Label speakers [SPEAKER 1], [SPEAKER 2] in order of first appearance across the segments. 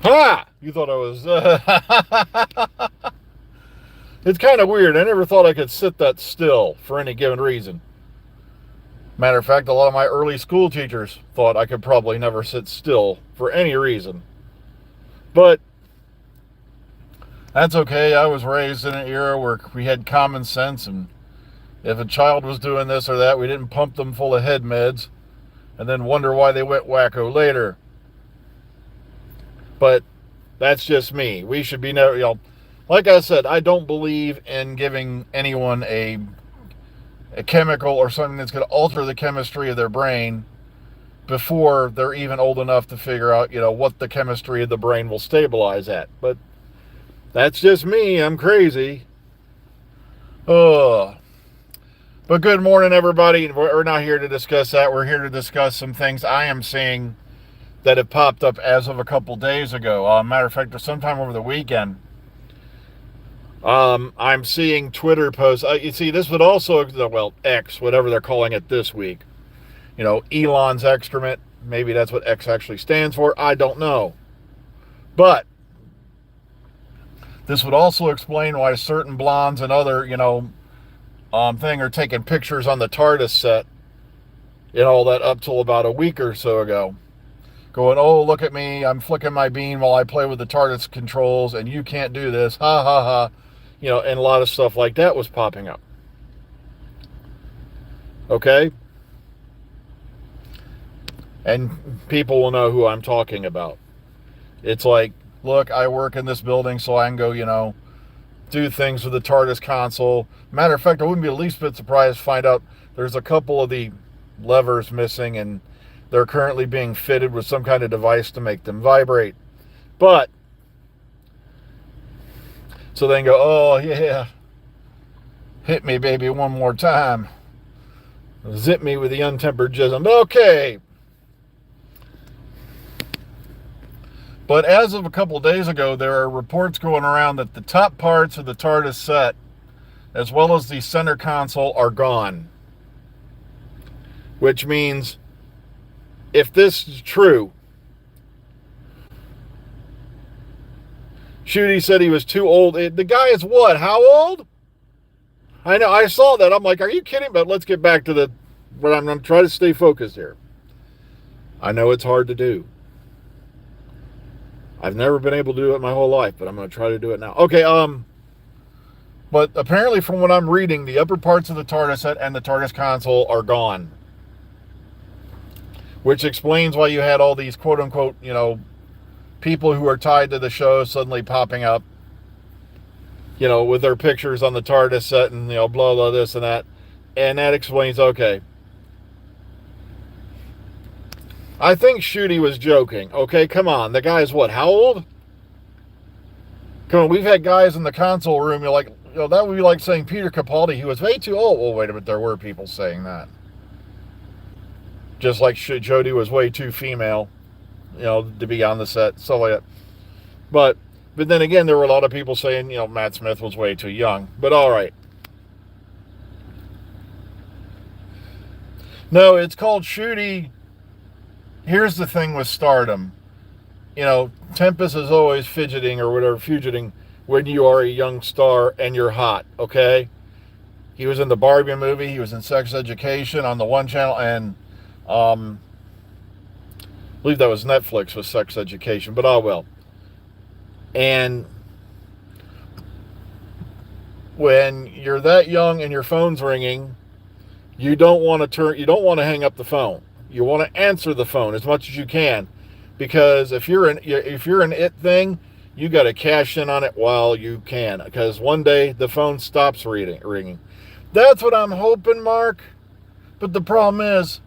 [SPEAKER 1] Ha! You thought I was... It's kind of weird. I never thought I could sit that still for any given reason. Matter of fact, a lot of my early school teachers thought I could probably never sit still for any reason. But that's okay. I was raised in an era where we had common sense, and if a child was doing this or that, we didn't pump them full of head meds and then wonder why they went wacko later. But that's just me. We should be never, like I said, I don't believe in giving anyone a chemical or something that's going to alter the chemistry of their brain before they're even old enough to figure out, what the chemistry of the brain will stabilize at. But that's just me. I'm crazy. Oh. But good morning, everybody. We're not here to discuss that. We're here to discuss some things I am seeing that have popped up as of a couple days ago. Matter of fact, sometime over the weekend, I'm seeing Twitter posts. You see, this would also, well, X, whatever they're calling it this week. Elon's excrement. Maybe that's what X actually stands for. I don't know. But this would also explain why certain blondes and other, thing are taking pictures on the TARDIS set, all that up till about a week or so ago. Going, oh, look at me, I'm flicking my bean while I play with the TARDIS controls, and you can't do this, ha ha ha. And a lot of stuff like that was popping up. Okay? And people will know who I'm talking about. It's like, look, I work in this building so I can go, do things with the TARDIS console. Matter of fact, I wouldn't be the least bit surprised to find out there's a couple of the levers missing and they're currently being fitted with some kind of device to make them vibrate. But, so they can go, oh yeah, hit me baby one more time. Zip me with the untempered jism. Okay. But as of a couple of days ago, there are reports going around that the top parts of the TARDIS set, as well as the center console, are gone. Which means, if this is true, Shooty said he was too old. The guy is what? How old? I know, I saw that. I'm like, are you kidding? But let's get back to but I'm going to try to stay focused here. I know it's hard to do. I've never been able to do it my whole life, but I'm going to try to do it now. Okay, but apparently from what I'm reading, the upper parts of the TARDIS set and the TARDIS console are gone. Which explains why you had all these quote-unquote, people who are tied to the show suddenly popping up, with their pictures on the TARDIS set and, blah, blah, this and that. And that explains, okay. I think Shooty was joking. Okay, come on. The guy is what? How old? Come on, we've had guys in the console room, you're like, that would be like saying Peter Capaldi, he was way too old. Well, wait a minute, there were people saying that. Just like Jodie was way too female, to be on the set, stuff like that. But then again, there were a lot of people saying, Matt Smith was way too young. But all right. No, it's called Shooty. Here's the thing with stardom. Tempest is always fidgeting or whatever, fugiting when you are a young star and you're hot, okay? He was in the Barbie movie. He was in Sex Education on the One Channel, and I believe that was Netflix with Sex Education, but oh well. And when you're that young and your phone's ringing, you don't want to hang up the phone. You want to answer the phone as much as you can, because if you're an it thing, you got to cash in on it while you can, because one day the phone stops ringing. That's what I'm hoping, Mark. But the problem is,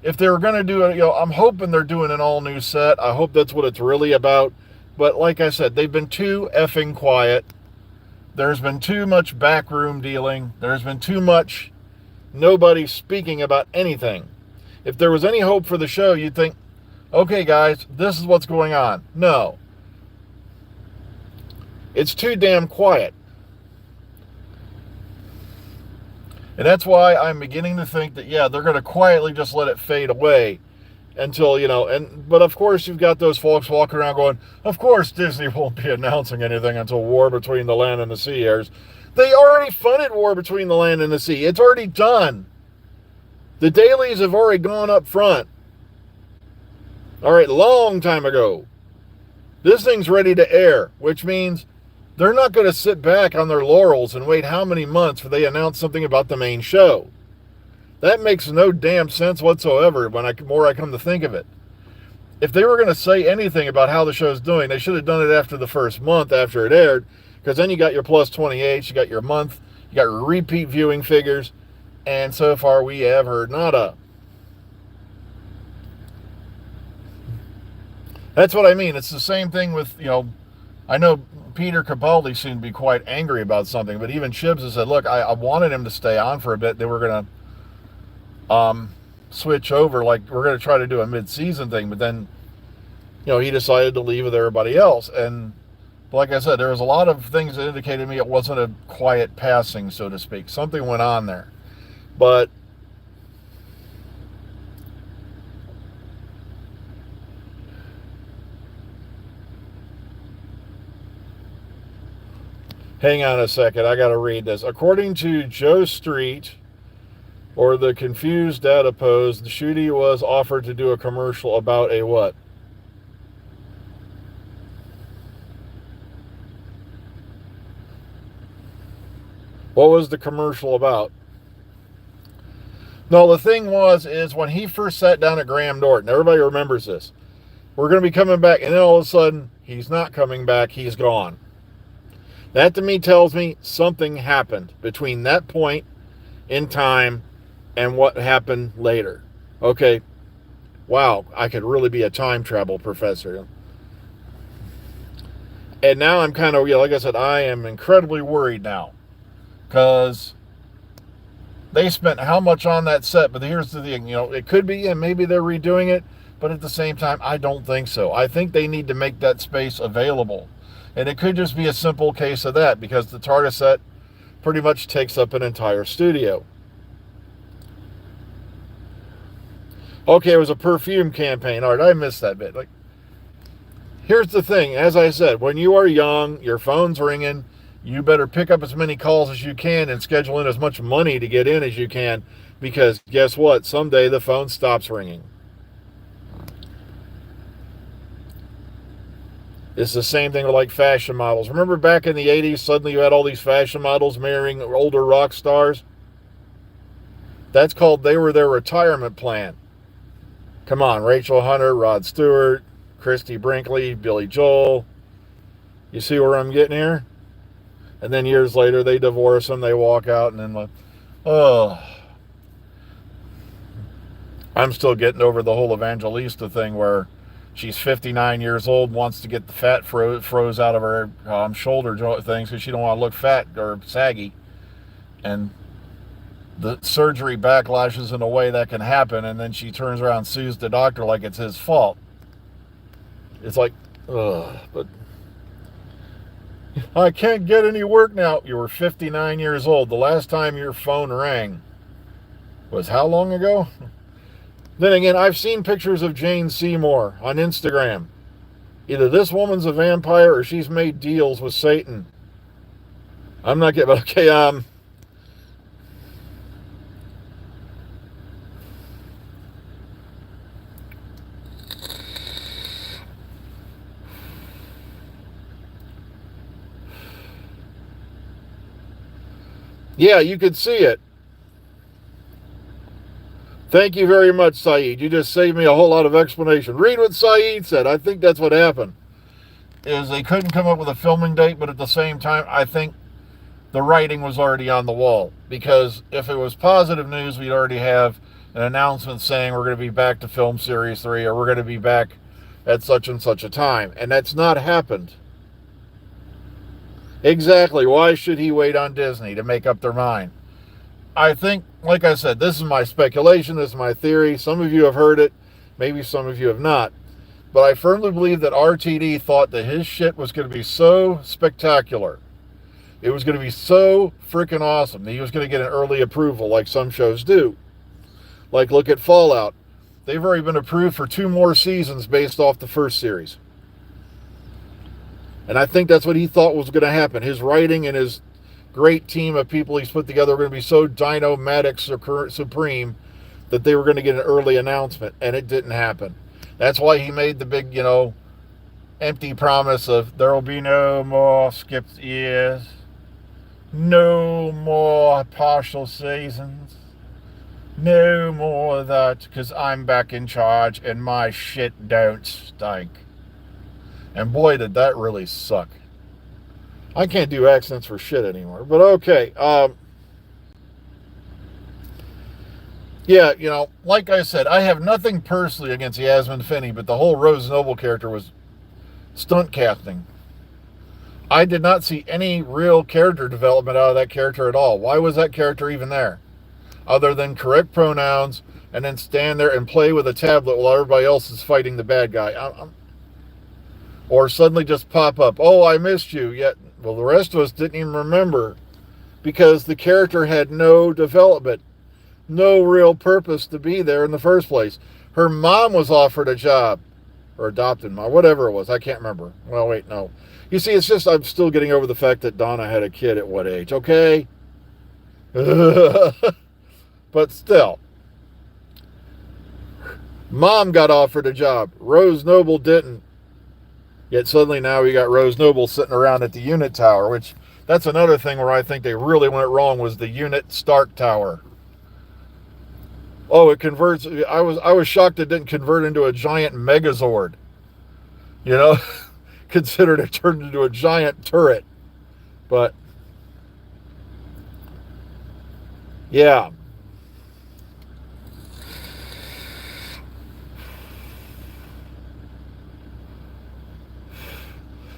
[SPEAKER 1] if they were going to do it, I'm hoping they're doing an all new set. I hope that's what it's really about. But like I said, they've been too effing quiet. There's been too much backroom dealing. There's been too much nobody speaking about anything. If there was any hope for the show, you'd think, okay, guys, this is what's going on. No. It's too damn quiet. And that's why I'm beginning to think that, yeah, they're going to quietly just let it fade away. until, but of course you've got those folks walking around going, of course Disney won't be announcing anything until War Between the Land and the Sea airs. They already funded War Between the Land and the Sea. It's already done. The dailies have already gone up front. All right, long time ago. This thing's ready to air, which means they're not going to sit back on their laurels and wait how many months before they announce something about the main show. That makes no damn sense whatsoever when more I come to think of it. If they were going to say anything about how the show's doing, they should have done it after the first month after it aired, because then you got your plus 28, you got your month, you got your repeat viewing figures, and so far we have heard nada. That's what I mean. It's the same thing with, I know Peter Capaldi seemed to be quite angry about something, but even Chibs has said, look, I wanted him to stay on for a bit. They were going to switch over, like we're going to try to do a mid-season thing, but then he decided to leave with everybody else. And like I said, there was a lot of things that indicated to me it wasn't a quiet passing, so to speak. Something went on there, but hang on a second, I got to read this. According to Joe Street, or the confused data pose, the Shooty was offered to do a commercial about a what? What was the commercial about? No, the thing is when he first sat down at Graham Norton, everybody remembers this. We're going to be coming back, and then all of a sudden, he's not coming back, he's gone. That to me tells me something happened between that point in time and what happened later. Okay, wow, I could really be a time travel professor. And now I'm kind of, like I said, I am incredibly worried now. Because they spent how much on that set? But here's the thing, it could be, and maybe they're redoing it, but at the same time, I don't think so. I think they need to make that space available. And it could just be a simple case of that, because the TARDIS set pretty much takes up an entire studio. Okay, it was a perfume campaign. All right, I missed that bit. Here's the thing. As I said, when you are young, your phone's ringing, you better pick up as many calls as you can and schedule in as much money to get in as you can, because guess what? Someday the phone stops ringing. It's the same thing with like fashion models. Remember back in the 80s, suddenly you had all these fashion models marrying older rock stars? That's called, they were their retirement plan. Come on, Rachel Hunter, Rod Stewart, Christy Brinkley, Billy Joel. You see where I'm getting here? And then years later, they divorce them, they walk out, and then I'm still getting over the whole Evangelista thing where she's 59 years old, wants to get the fat froze out of her shoulder things because she don't want to look fat or saggy. And the surgery backlashes in a way that can happen, and then she turns around and sues the doctor like it's his fault. It's like, but I can't get any work now. You were 59 years old. The last time your phone rang was how long ago? Then again, I've seen pictures of Jane Seymour on Instagram. Either this woman's a vampire or she's made deals with Satan. I'm not getting, okay, yeah, you could see it. Thank you very much, Saeed. You just saved me a whole lot of explanation. Read what Saeed said. I think that's what happened. Is they couldn't come up with a filming date, but at the same time, I think the writing was already on the wall. Because if it was positive news, we'd already have an announcement saying we're going to be back to film Series 3, or we're going to be back at such and such a time. And that's not happened. Exactly. Why should he wait on Disney to make up their mind? I think, like I said, this is my speculation, this is my theory. Some of you have heard it, maybe some of you have not. But I firmly believe that RTD thought that his shit was going to be so spectacular. It was going to be so freaking awesome that he was going to get an early approval like some shows do. Like, look at Fallout. they've already been approved for 2 more seasons based off the first series. And I think that's what he thought was going to happen. His writing and his great team of people he's put together were going to be so dynamic, supreme, that they were going to get an early announcement, and it didn't happen. That's why he made the big, empty promise of there will be no more skipped years, no more partial seasons, no more of that, because I'm back in charge and my shit don't stink. And boy, did that really suck. I can't do accents for shit anymore, but okay. Yeah, like I said, I have nothing personally against Yasmin Finney, but the whole Rose Noble character was stunt casting. I did not see any real character development out of that character at all. Why was that character even there? Other than correct pronouns and then stand there and play with a tablet while everybody else is fighting the bad guy. Or suddenly just pop up, oh, I missed you. Yet, well, the rest of us didn't even remember because the character had no development, no real purpose to be there in the first place. Her mom was offered a job, or adopted mom, whatever it was. I can't remember. Well, wait, no. You see, it's just I'm still getting over the fact that Donna had a kid at what age, okay? But still. Mom got offered a job. Rose Noble didn't. Yet suddenly now we got Rose Noble sitting around at the unit tower, which that's another thing where I think they really went wrong was the unit Stark Tower. Oh, it converts. I was shocked it didn't convert into a giant Megazord. Considered it turned into a giant turret. But yeah.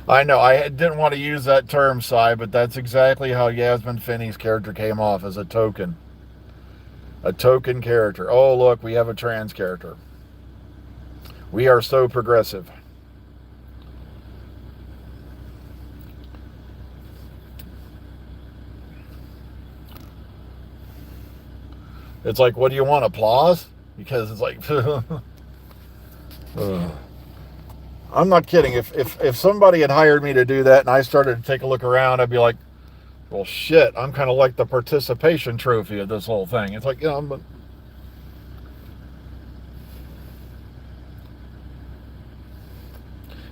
[SPEAKER 1] I know, I didn't want to use that term, Cy, but that's exactly how Yasmin Finney's character came off, as a token. A token character. Oh, look, we have a trans character. We are so progressive. It's like, what do you want, applause? Because it's like... I'm not kidding. If somebody had hired me to do that and I started to take a look around, I'd be like, well, shit, I'm kind of like the participation trophy of this whole thing. It's like, but...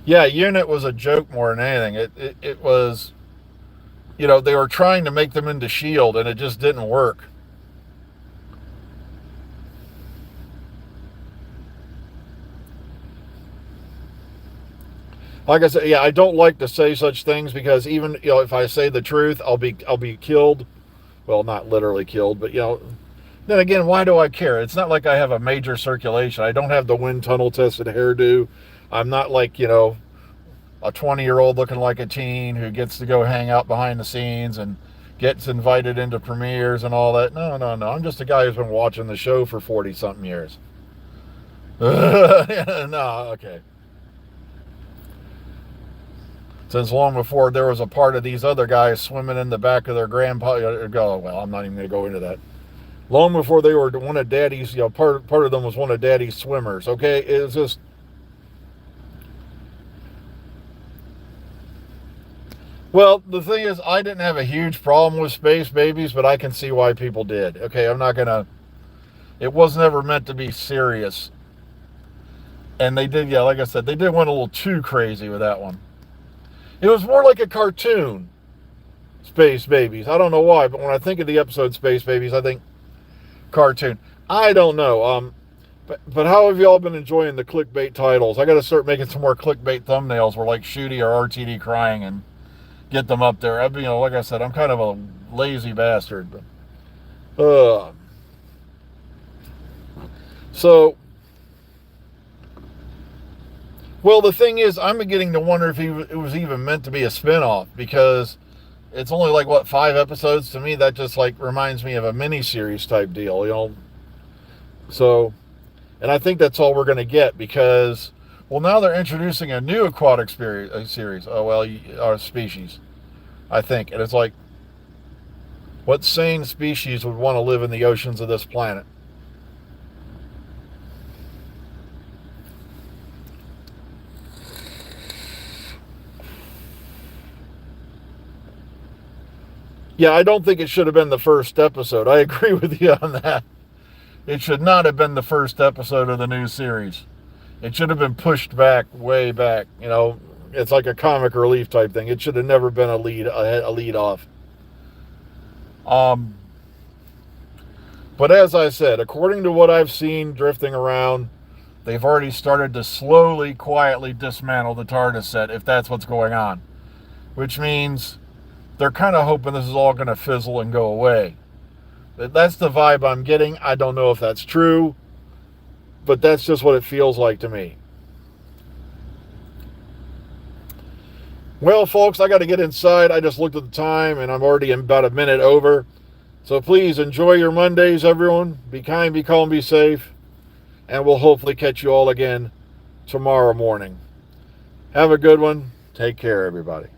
[SPEAKER 1] Yeah, Unit was a joke more than anything. It was, they were trying to make them into S.H.I.E.L.D. and it just didn't work. Like I said, yeah, I don't like to say such things because even if I say the truth, I'll be killed. Well, not literally killed, but then again, why do I care? It's not like I have a major circulation. I don't have the wind tunnel tested hairdo. I'm not like a 20-year-old looking like a teen who gets to go hang out behind the scenes and gets invited into premieres and all that. No. I'm just a guy who's been watching the show for 40-something years. No, okay. Since long before there was a part of these other guys swimming in the back of their grandpa. Well, I'm not even going to go into that. Long before they were one of Daddy's, part of them was one of Daddy's swimmers. Okay, it's just. Well, the thing is, I didn't have a huge problem with space babies, but I can see why people did. Okay, I'm not gonna. It was never meant to be serious, and they did. Yeah, like I said, they did went a little too crazy with that one. It was more like a cartoon, Space Babies. I don't know why, but when I think of the episode Space Babies, I think cartoon. I don't know. But how have y'all been enjoying the clickbait titles? I got to start making some more clickbait thumbnails where like Shooty or RTD crying and get them up there. Like I said, I'm kind of a lazy bastard. But, so... Well, the thing is, I'm beginning to wonder if it was even meant to be a spinoff because it's only like, 5 episodes? To me, that just reminds me of a mini-series type deal, So, and I think that's all we're going to get because, now they're introducing a new aquatic series. Or species, I think. And it's like, what sane species would want to live in the oceans of this planet? Yeah, I don't think it should have been the first episode. I agree with you on that. It should not have been the first episode of the new series. It should have been pushed back, way back. You know, it's like a comic relief type thing. It should have never been a lead off. But as I said, according to what I've seen drifting around, they've already started to slowly, quietly dismantle the TARDIS set, if that's what's going on. Which means they're kind of hoping this is all going to fizzle and go away. That's the vibe I'm getting. I don't know if that's true, but that's just what it feels like to me. Well, folks, I got to get inside. I just looked at the time, and I'm already about a minute over. So please enjoy your Mondays, everyone. Be kind, be calm, be safe. And we'll hopefully catch you all again tomorrow morning. Have a good one. Take care, everybody.